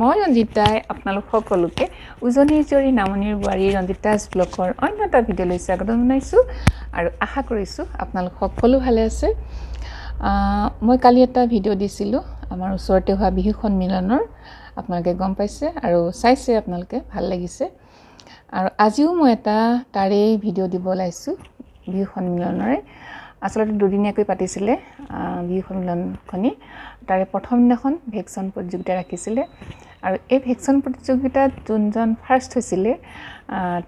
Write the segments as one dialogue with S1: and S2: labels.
S1: মই ৰঞ্জিতাই আপোনালোক সকলোকে উজনি জৰি নামনিৰ বোৱাৰী ৰঞ্জিতাজ ব্লগৰ অন্য এটা ভিডিঅ'লৈ স্বাগত জনাইছোঁ আৰু আশা কৰিছোঁ আপোনালোক সকলো ভালে আছে। মই কালি এটা ভিডিঅ' দিছিলোঁ আমাৰ ওচৰতে হোৱা বিহু সন্মিলনৰ, আপোনালোকে গম পাইছে আৰু চাইছে, আপোনালোকে ভাল লাগিছে। আৰু আজিও মই এটা তাৰে ভিডিঅ' দিব ওলাইছোঁ বিহু সন্মিলনৰে। আচলতে দুদিনীয়াকৈ পাতিছিলে বিহু সন্মিলনখনি। তাৰে প্ৰথম দিনাখন ভেকশ্যন প্ৰতিযোগিতা ৰাখিছিলে আৰু এই ভেকশ্যন প্ৰতিযোগিতাত যোনজন ফাৰ্ষ্ট হৈছিলে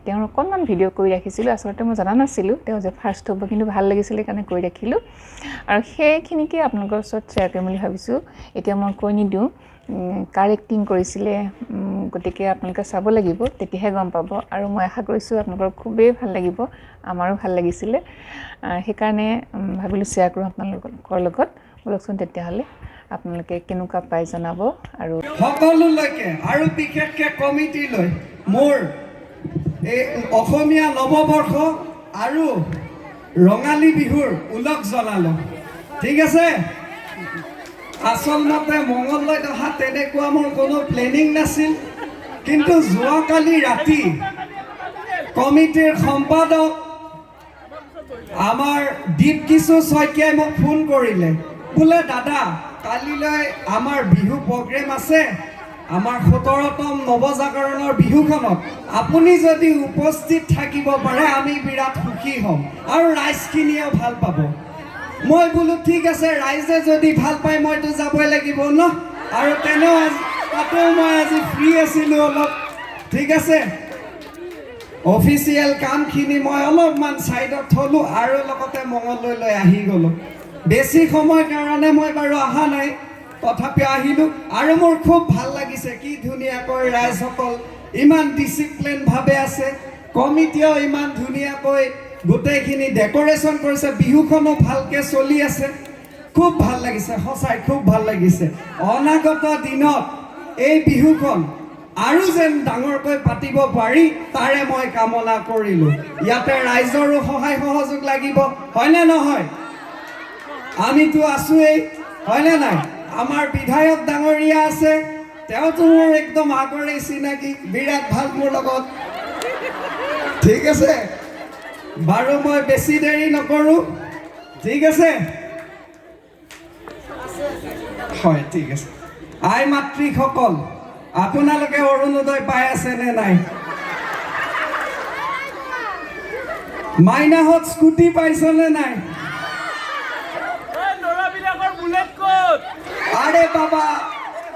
S1: তেওঁৰ অকণমান ভিডিঅ' কৰি ৰাখিছিলোঁ। আচলতে মই জনা নাছিলোঁ তেওঁ যে ফাৰ্ষ্ট হ'ব, কিন্তু ভাল লাগিছিলে কাৰণে কৰি ৰাখিলোঁ আৰু সেইখিনিকে আপোনালোকৰ ওচৰত শ্বেয়াৰ কৰিম বুলি ভাবিছোঁ। এতিয়া মই কৈ নিদিওঁ কাৰ এক্টিং কৰিছিলে, গতিকে আপোনালোকে চাব লাগিব, তেতিয়াহে গম পাব। আৰু মই আশা কৰিছোঁ আপোনালোকৰ খুবেই ভাল লাগিব, আমাৰো ভাল লাগিছিলে। সেইকাৰণে ভাবিলোঁ শ্বেয়াৰ কৰোঁ আপোনালোকৰ লগত। বলকচোন তেতিয়াহ'লে আপোনালোকে কেনেকুৱা পাই জনাব। আৰু
S2: সকলোলৈকে আৰু বিশেষকৈ কমিটিলৈ মোৰ এই অসমীয়া নৱবৰ্ষ আৰু ৰঙালী বিহুৰ ওলগ জনালোঁ। ঠিক আছে, আচলতে মঙলদৈত অহা তেনেকুৱা মোৰ কোনো প্লেনিং নাছিল, কিন্তু যোৱাকালি ৰাতি কমিটিৰ সম্পাদক আমাৰ দীপকিশোৰ শইকীয়াই মোক ফোন কৰিলে, বোলে দাদা কালিলৈ আমাৰ বিহু প্ৰগ্ৰেম আছে, আমাৰ 17তম নৱজাগৰণৰ বিহুখনত আপুনি যদি উপস্থিত থাকিব পাৰে আমি বিৰাট সুখী হ'ম আৰু ৰাইজখিনিয়েও ভাল পাব। মই বোলো ঠিক আছে, ৰাইজে যদি ভাল পায় মইতো যাবই লাগিব ন। আৰু তেনেও তাতো মই আজি ফ্ৰী আছিলোঁ অলপ। ঠিক আছে, অফিচিয়েল কামখিনি মই অলপমান ছাইডত থলোঁ আৰু লগতে মঙলদৈলৈ আহি গ'লোঁ। বেছি সময় কাৰণে মই বাৰু অহা নাই, তথাপিও আহিলোঁ আৰু মোৰ খুব ভাল লাগিছে। কি ধুনীয়াকৈ ৰাইজসকল ইমান ডিচিপ্লিনভাৱে আছে, কমিটিয়েও ইমান ধুনীয়াকৈ গোটেইখিনি ডেক'ৰেশ্যন কৰিছে, বিহুখনো ভালকৈ চলি আছে। খুব ভাল লাগিছে, সঁচাই খুব ভাল লাগিছে। অনাগত দিনত এই বিহুখন আৰু যেন ডাঙৰকৈ পাতিব পাৰি তাৰে মই কামনা কৰিলোঁ। ইয়াতে ৰাইজৰো সহায় সহযোগ লাগিব, হয়নে নহয়? আমিতো আছোৱেই, হয়নে নাই? আমাৰ বিধায়ক ডাঙৰীয়া আছে, তেওঁতো মোৰ একদম আগৰেই চিনাকি, বিৰাট ভাল মোৰ লগত। ঠিক আছে, বাৰু মই বেছি দেৰি নকৰোঁ। ঠিক আছে, হয় ঠিক আছে। আই মাতৃসকল, আপোনালোকে অৰুণোদয় পাই আছে নে নাই? মাইনাহঁত স্কুটি পাইছনে নাই? আৰে বাবা,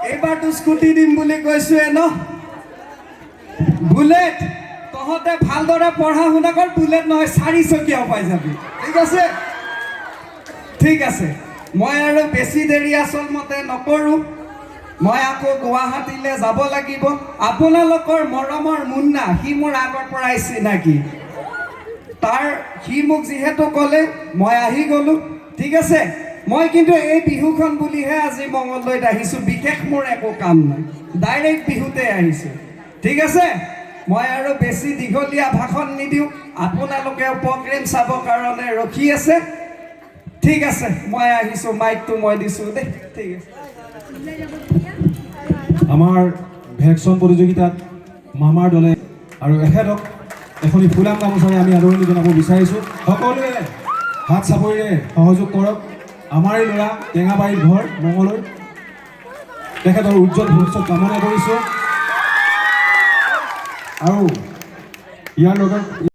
S2: এইবাৰতো স্কুটি দিম বুলি কৈছোৱে ন। বুলেট, তহঁতে ভালদৰে পঢ়া শুনা কৰ, বুলেট নহয় 4 চকীয়াও পাই যাবি। ঠিক আছে, ঠিক আছে। মই আৰু বেছি দেৰি আচলমতে নকৰোঁ, মই আকৌ গুৱাহাটীলৈ যাব লাগিব। আপোনালোকৰ মৰমৰ মুন্না, সি মোৰ আগৰ পৰাই চিনাকি, সি মোক যিহেতু ক'লে মই আহি গ'লোঁ। ঠিক আছে, মই কিন্তু এই বিহুখন বুলিহে আজি মঙলদৈত আহিছোঁ, বিশেষ মোৰ একো কাম নাই, ডাইৰেক্ট বিহুতে আহিছোঁ। ঠিক আছে, মই আৰু বেছি দীঘলীয়া ভাষণ নিদিওঁ, আপোনালোকেও প্ৰগ্ৰেম চাবৰ কাৰণে ৰখি আছে। ঠিক আছে, মই আহিছোঁ, মাইকটো মই দিছোঁ দেই। ঠিক আছে।
S3: আমাৰ ভেকশ্যন প্ৰতিযোগিতাত মামাৰ দলে আৰু এখেতক এখনি ফুলাম গামোচাৰে আমি আদৰণি জনাব বিচাৰিছোঁ। সকলোৱে হাত চাপৰিৰে সহযোগ কৰক। আমাৰে ল'ৰা, টেঙাবাৰীৰ ঘৰ মঙলদৈ, তেখেতৰ উজ্জ্বল ভৱিষ্যত কামনা কৰিছোঁ। আৰু ইয়াৰ লগত